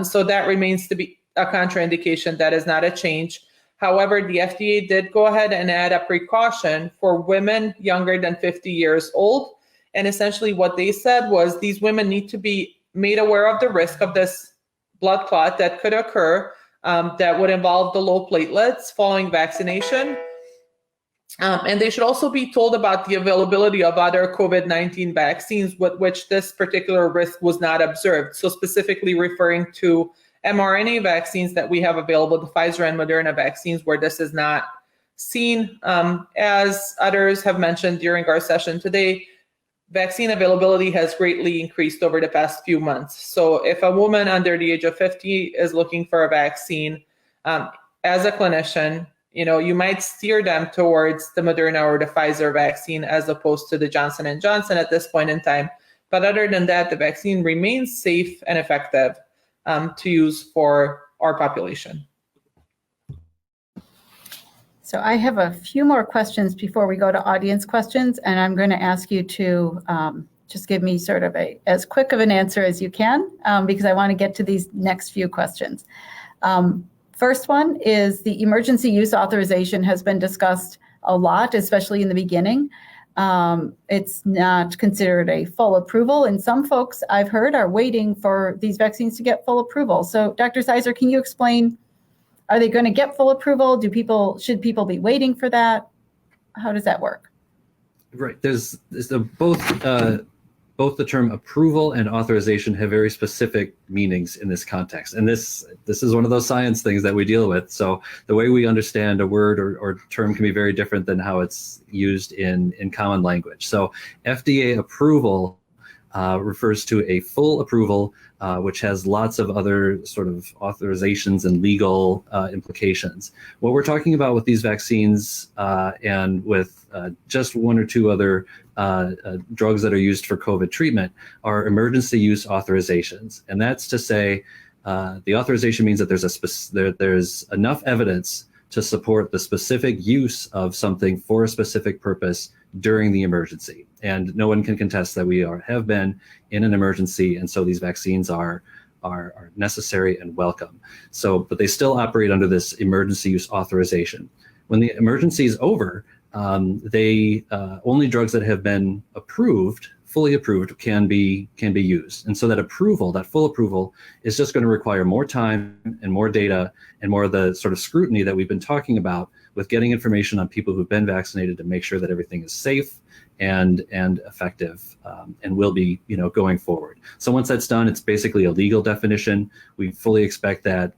So that remains to be a contraindication. That is not a change. However, the FDA did go ahead and add a precaution for women younger than 50 years old. And essentially what they said was these women need to be made aware of the risk of this blood clot that could occur that would involve the low platelets following vaccination. And they should also be told about the availability of other COVID-19 vaccines with which this particular risk was not observed. So specifically referring to mRNA vaccines that we have available, the Pfizer and Moderna vaccines, where this is not seen. As others have mentioned during our session today, vaccine availability has greatly increased over the past few months. So if a woman under the age of 50 is looking for a vaccine, as a clinician, you might steer them towards the Moderna or the Pfizer vaccine as opposed to the Johnson & Johnson at this point in time. But other than that, the vaccine remains safe and effective to use for our population. So I have a few more questions before we go to audience questions, and I'm going to ask you to just give me sort of as quick of an answer as you can, because I want to get to these next few questions. First one is the emergency use authorization has been discussed a lot, especially in the beginning. It's not considered a full approval, and some folks I've heard are waiting for these vaccines to get full approval. So Dr. Sizer, can you explain, are they going to get full approval? Should people be waiting for that? How does that work? Right. There's both the term approval and authorization have very specific meanings in this context. And this is one of those science things that we deal with. So the way we understand a word or term can be very different than how it's used in common language. So FDA approval refers to a full approval, which has lots of other sort of authorizations and legal implications. What we're talking about with these vaccines and with just one or two other drugs that are used for COVID treatment are emergency use authorizations. And that's to say, the authorization means that there's enough evidence to support the specific use of something for a specific purpose during the emergency. And no one can contest that we have been in an emergency, and so these vaccines are necessary and welcome. So, but they still operate under this emergency use authorization. When the emergency is over, only drugs that have been approved, fully approved, can be used. And so that full approval, is just going to require more time and more data and more of the sort of scrutiny that we've been talking about with getting information on people who've been vaccinated to make sure that everything is safe and effective, and will be, going forward. So once that's done, it's basically a legal definition. We fully expect that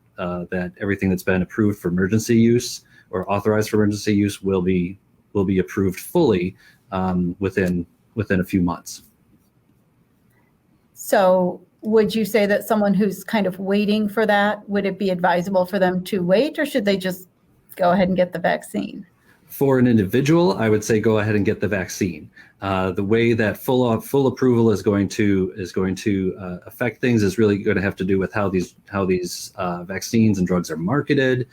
everything that's been approved for emergency use or authorized for emergency use will be approved fully within a few months. So would you say that someone who's kind of waiting for that, would it be advisable for them to wait, or should they just go ahead and get the vaccine? For an individual, I would say go ahead and get the vaccine. The way that full approval is going to affect things is really going to have to do with how these vaccines and drugs are marketed,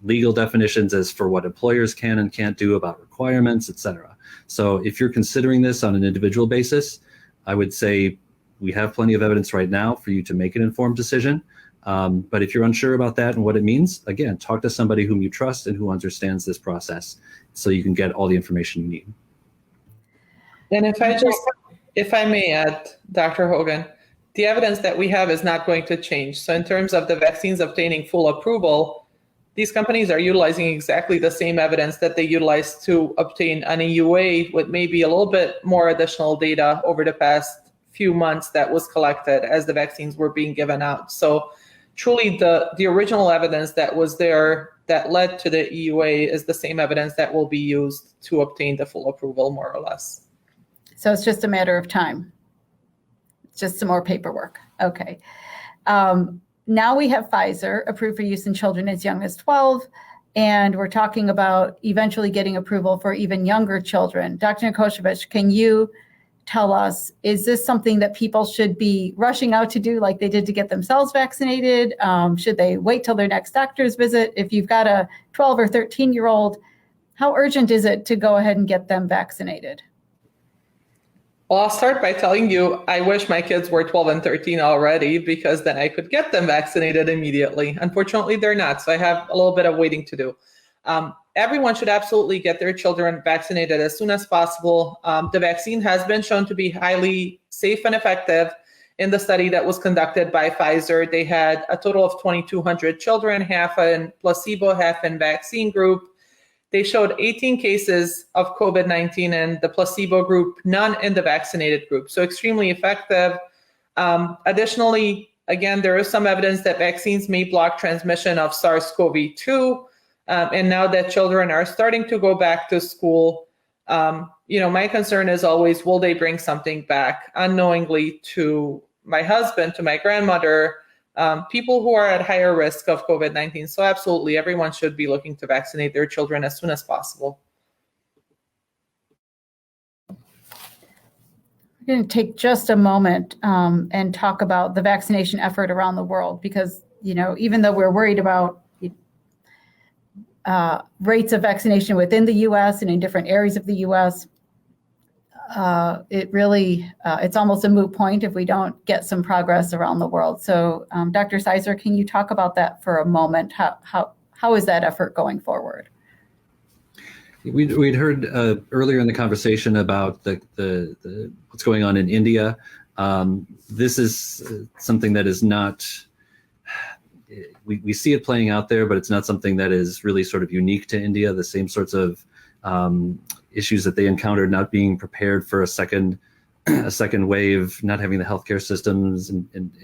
legal definitions as for what employers can and can't do about requirements, et cetera. So if you're considering this on an individual basis, I would say we have plenty of evidence right now for you to make an informed decision. But if you're unsure about that and what it means, again, talk to somebody whom you trust and who understands this process so you can get all the information you need. And if I may add, Dr. Hogan, the evidence that we have is not going to change. So in terms of the vaccines obtaining full approval, these companies are utilizing exactly the same evidence that they utilized to obtain an EUA with maybe a little bit more additional data over the past few months that was collected as the vaccines were being given out. So truly the original evidence that was there that led to the EUA is the same evidence that will be used to obtain the full approval, more or less. So it's just a matter of time. It's just some more paperwork. Okay. Now we have Pfizer approved for use in children as young as 12, and we're talking about eventually getting approval for even younger children. Dr. Nikoshevich, can you tell us, is this something that people should be rushing out to do like they did to get themselves vaccinated? Should they wait till their next doctor's visit? If you've got a 12 or 13-year-old, how urgent is it to go ahead and get them vaccinated? Well, I'll start by telling you, I wish my kids were 12 and 13 already, because then I could get them vaccinated immediately. Unfortunately, they're not, so I have a little bit of waiting to do. Everyone should absolutely get their children vaccinated as soon as possible. The vaccine has been shown to be highly safe and effective in the study that was conducted by Pfizer, they had a total of 2,200 children, half in placebo, half in vaccine group. They showed 18 cases of COVID-19 in the placebo group, none in the vaccinated group. So extremely effective. Additionally, again, there is some evidence that vaccines may block transmission of SARS-CoV-2. And now that children are starting to go back to school, my concern is always, will they bring something back unknowingly to my husband, to my grandmother, people who are at higher risk of COVID-19. So absolutely, everyone should be looking to vaccinate their children as soon as possible. We're going to take just a moment and talk about the vaccination effort around the world, because, even though we're worried about rates of vaccination within the U.S. and in different areas of the U.S., it's almost a moot point if we don't get some progress around the world. So, Dr. Sizer, can you talk about that for a moment? How is that effort going forward? We'd heard earlier in the conversation about the what's going on in India. This is something that is not. We see it playing out there, but it's not something that is really sort of unique to India. The same sorts of issues that they encountered, not being prepared for a second wave, not having the healthcare systems and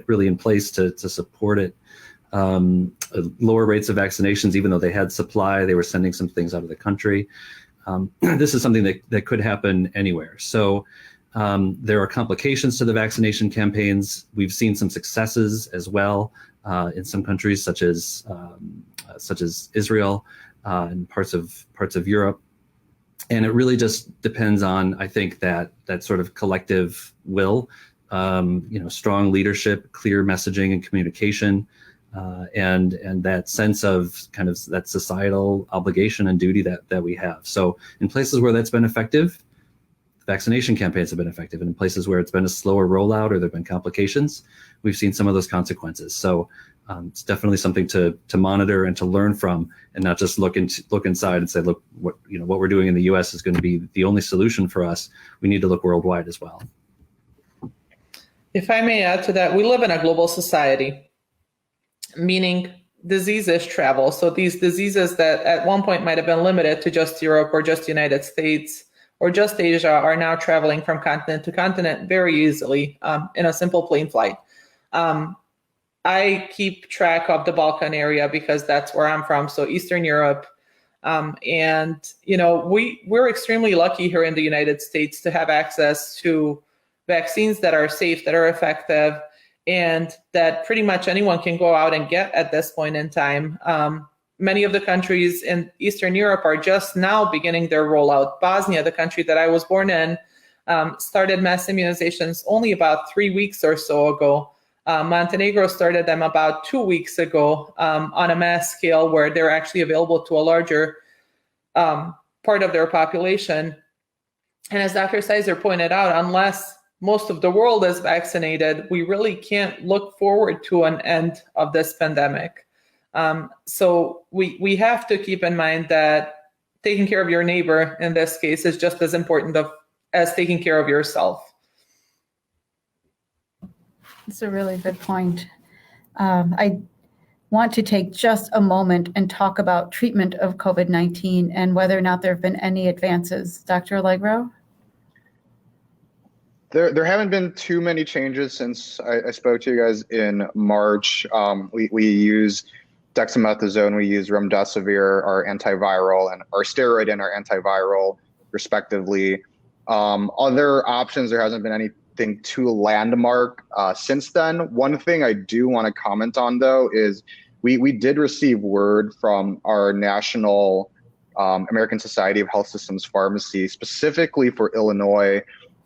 really in place to support it. Lower rates of vaccinations, even though they had supply, they were sending some things out of the country. This is something that could happen anywhere. So there are complications to the vaccination campaigns. We've seen some successes as well in some countries, such as Israel and parts of Europe. And it really just depends on, I think, that sort of collective will, strong leadership, clear messaging and communication, and that sense of kind of that societal obligation and duty that we have. So in places where that's been effective, vaccination campaigns have been effective. And in places where it's been a slower rollout or there have been complications, we've seen some of those consequences. So it's definitely something to monitor and to learn from, and not just look inside and say, look, what we're doing in the U.S. is going to be the only solution for us. We need to look worldwide as well. If I may add to that, we live in a global society, meaning diseases travel. So these diseases that at one point might have been limited to just Europe or just the United States or just Asia are now traveling from continent to continent very easily in a simple plane flight. I keep track of the Balkan area because that's where I'm from, so Eastern Europe. And we're extremely lucky here in the United States to have access to vaccines that are safe, that are effective, and that pretty much anyone can go out and get at this point in time. Many of the countries in Eastern Europe are just now beginning their rollout. Bosnia, the country that I was born in, started mass immunizations only about 3 weeks or so ago. Montenegro started them about 2 weeks ago on a mass scale where they're actually available to a larger part of their population. And as Dr. Sizer pointed out, unless most of the world is vaccinated, we really can't look forward to an end of this pandemic. So we have to keep in mind that taking care of your neighbor in this case is just as important as taking care of yourself. That's a really good point. I want to take just a moment and talk about treatment of COVID-19 and whether or not there have been any advances. Dr. Allegro? There haven't been too many changes since I spoke to you guys in March. We use dexamethasone, we use remdesivir, our antiviral, and our steroid and our antiviral, respectively. Other options, there hasn't been anything too landmark since then. One thing I do want to comment on, though, is we did receive word from our national American Society of Health Systems Pharmacy, specifically for Illinois,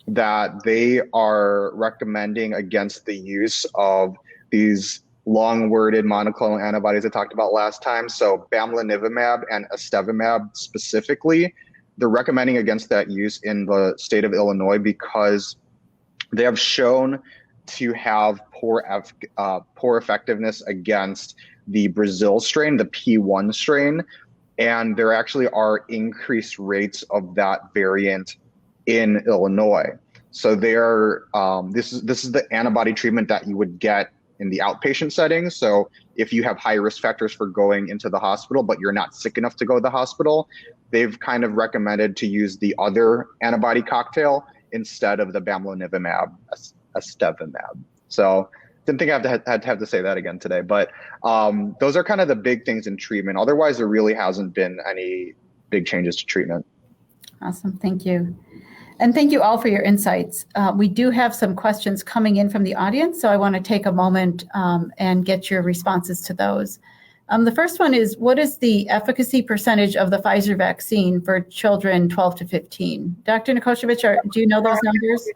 that they are recommending against the use of these long-worded monoclonal antibodies I talked about last time. So bamlanivimab and estevimab specifically, they're recommending against that use in the state of Illinois because they have shown to have poor effectiveness against the Brazil strain, the P1 strain, and there actually are increased rates of that variant in Illinois. So they are this is the antibody treatment that you would get in the outpatient setting. So if you have high risk factors for going into the hospital, but you're not sick enough to go to the hospital, they've kind of recommended to use the other antibody cocktail instead of the bamlanivimab, estevimab. So didn't think I have to say that again today, but those are kind of the big things in treatment. Otherwise, there really hasn't been any big changes to treatment. Awesome, thank you. And thank you all for your insights. We do have some questions coming in from the audience, so I want to take a moment and get your responses to those. The first one is, what is the efficacy percentage of the Pfizer vaccine for children 12 to 15? Dr. Nikosevich, do you know those numbers?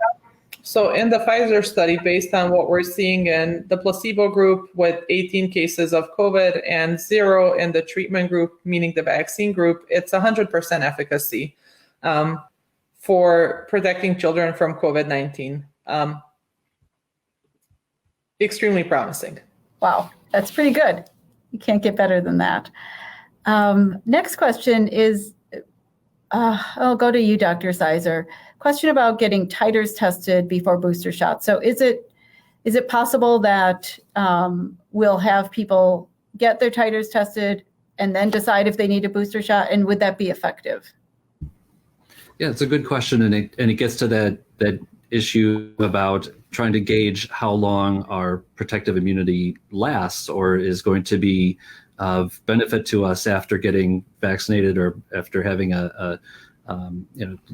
So in the Pfizer study, based on what we're seeing in the placebo group with 18 cases of COVID and 0 in the treatment group, meaning the vaccine group, it's 100% efficacy for protecting children from COVID-19. Extremely promising. Wow, that's pretty good. You can't get better than that. Next question is, I'll go to you, Dr. Sizer. Question about getting titers tested before booster shots. So is it possible that we'll have people get their titers tested and then decide if they need a booster shot, and would that be effective? Yeah, it's a good question, and it gets to that issue about trying to gauge how long our protective immunity lasts or is going to be of benefit to us after getting vaccinated or after having a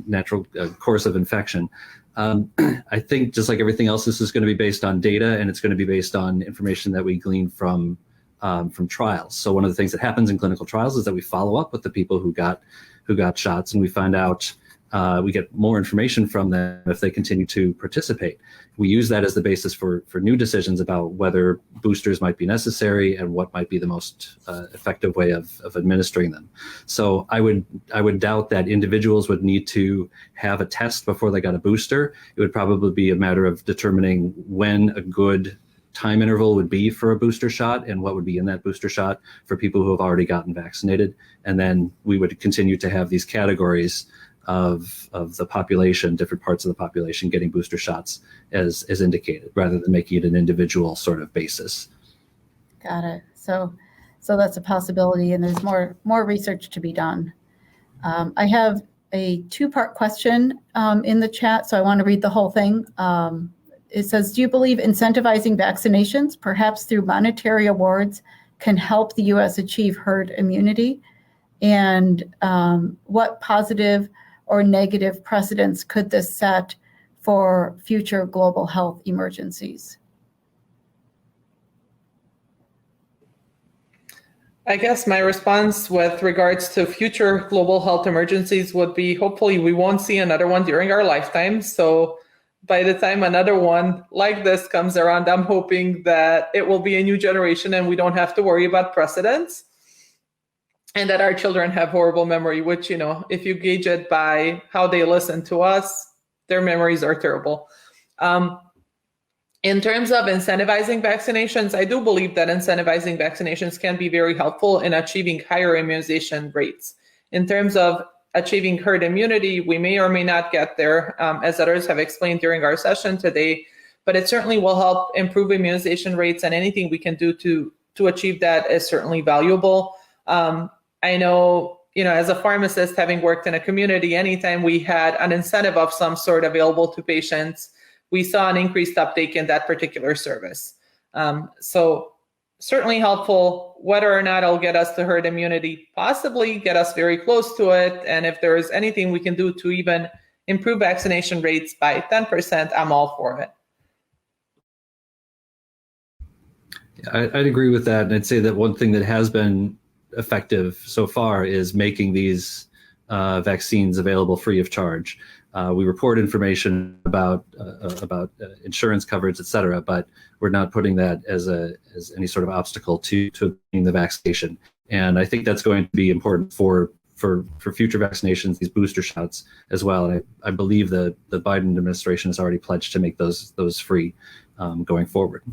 natural course of infection. I think just like everything else, this is going to be based on data, and it's going to be based on information that we glean from trials. So one of the things that happens in clinical trials is that we follow up with the people who got shots, and we find out we get more information from them if they continue to participate. We use that as the basis for new decisions about whether boosters might be necessary and what might be the most effective way of administering them. So I would doubt that individuals would need to have a test before they got a booster. It would probably be a matter of determining when a good time interval would be for a booster shot and what would be in that booster shot for people who have already gotten vaccinated. And then we would continue to have these categories of the population, different parts of the population getting booster shots as indicated, rather than making it an individual sort of basis. Got it. So that's a possibility, and there's more research to be done. I have a two-part question in the chat, so I want to read the whole thing. It says, do you believe incentivizing vaccinations, perhaps through monetary awards, can help the U.S. achieve herd immunity? And what positive or negative precedents could this set for future global health emergencies? I guess my response with regards to future global health emergencies would be, hopefully we won't see another one during our lifetime. So by the time another one like this comes around, I'm hoping that it will be a new generation and we don't have to worry about precedents. And that our children have horrible memory, which, if you gauge it by how they listen to us, their memories are terrible. In terms of incentivizing vaccinations, I do believe that incentivizing vaccinations can be very helpful in achieving higher immunization rates. In terms of achieving herd immunity, we may or may not get there, as others have explained during our session today, but it certainly will help improve immunization rates, and anything we can do to achieve that is certainly valuable. I know, as a pharmacist, having worked in a community, anytime we had an incentive of some sort available to patients, we saw an increased uptake in that particular service. So certainly helpful. Whether or not it'll get us to herd immunity, possibly get us very close to it. And if there is anything we can do to even improve vaccination rates by 10%, I'm all for it. I'd agree with that. And I'd say that one thing that has been effective so far is making these vaccines available free of charge. We report information about insurance coverage, et cetera, but we're not putting that as any sort of obstacle to obtaining the vaccination. And I think that's going to be important for future vaccinations, these booster shots as well. And I believe the Biden administration has already pledged to make those free going forward.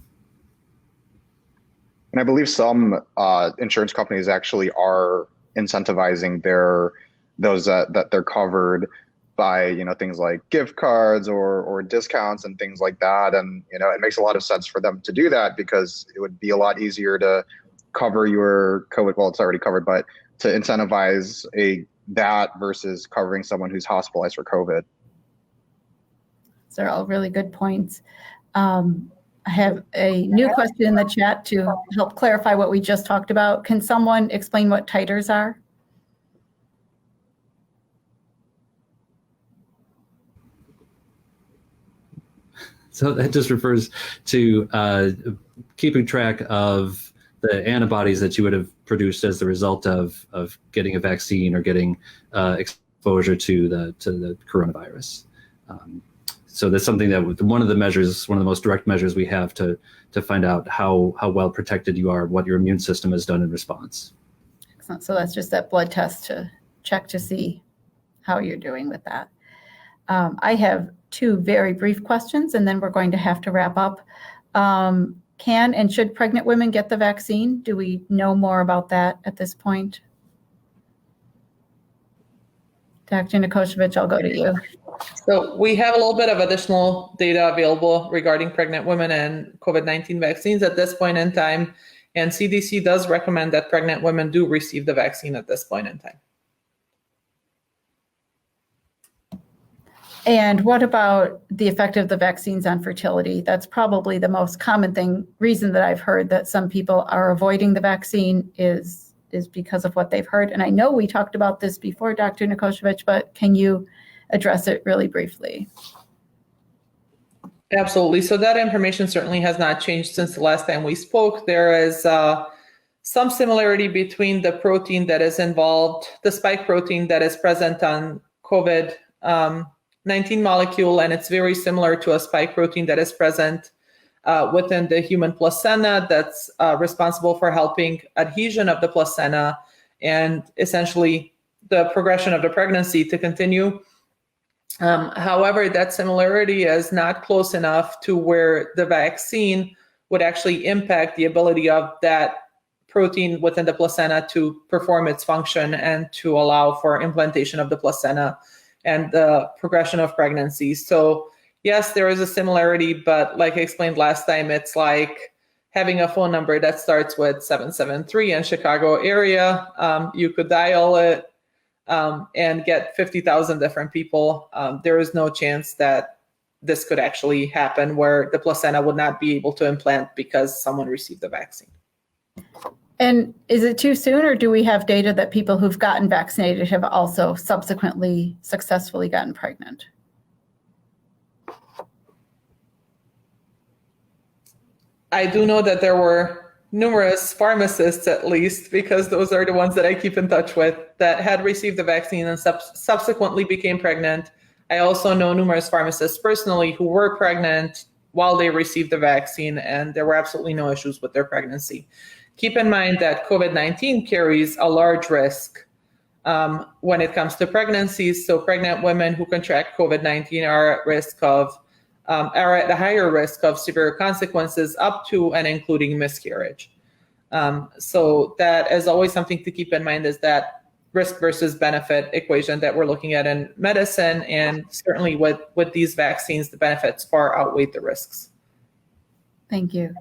And I believe some insurance companies actually are incentivizing those that they're covered buy, things like gift cards or discounts and things like that. And, it makes a lot of sense for them to do that because it would be a lot easier to cover your COVID. Well, it's already covered, but to incentivize that versus covering someone who's hospitalized for COVID. Those are all really good points. I have a new question in the chat to help clarify what we just talked about. Can someone explain what titers are? So that just refers to keeping track of the antibodies that you would have produced as the result of getting a vaccine or getting exposure to the coronavirus. So that's something that one of the most direct measures we have to find out how well protected you are, what your immune system has done in response. Excellent. So that's just that blood test to check to see how you're doing with that. I have two very brief questions, and then we're going to have to wrap up. Can and should pregnant women get the vaccine? Do we know more about that at this point? Dr. Nikosevich, I'll go to you. So we have a little bit of additional data available regarding pregnant women and COVID-19 vaccines at this point in time. And CDC does recommend that pregnant women do receive the vaccine at this point in time. And what about the effect of the vaccines on fertility? That's probably the most common reason that I've heard that some people are avoiding the vaccine is because of what they've heard. And I know we talked about this before, Dr. Nikosevich, but can you address it really briefly? Absolutely. So that information certainly has not changed since the last time we spoke. There is some similarity between the protein that is involved, the spike protein that is present on COVID-19 molecule, and it's very similar to a spike protein that is present within the human placenta that's responsible for helping adhesion of the placenta and essentially the progression of the pregnancy to continue. However, that similarity is not close enough to where the vaccine would actually impact the ability of that protein within the placenta to perform its function and to allow for implantation of the placenta and the progression of pregnancy. So yes, there is a similarity, but like I explained last time, it's like having a phone number that starts with 773 in Chicago area. You could dial it and get 50,000 different people. There is no chance that this could actually happen where the placenta would not be able to implant because someone received the vaccine. And is it too soon, or do we have data that people who've gotten vaccinated have also subsequently successfully gotten pregnant? I do know that there were numerous pharmacists, at least, because those are the ones that I keep in touch with, that had received the vaccine and subsequently became pregnant. I also know numerous pharmacists personally who were pregnant while they received the vaccine, and there were absolutely no issues with their pregnancy. Keep in mind that COVID-19 carries a large risk when it comes to pregnancies. So pregnant women who contract COVID-19 are at a higher risk of severe consequences up to and including miscarriage. So that is always something to keep in mind, is that risk versus benefit equation that we're looking at in medicine. And certainly with these vaccines, the benefits far outweigh the risks. Thank you.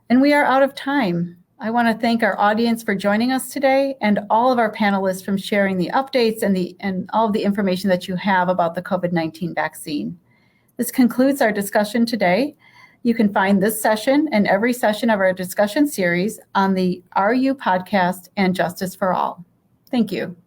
And we are out of time. I want to thank our audience for joining us today and all of our panelists from sharing the updates and all of the information that you have about the COVID-19 vaccine. This concludes our discussion today. You can find this session and every session of our discussion series on the RU podcast and Justice for All. Thank you.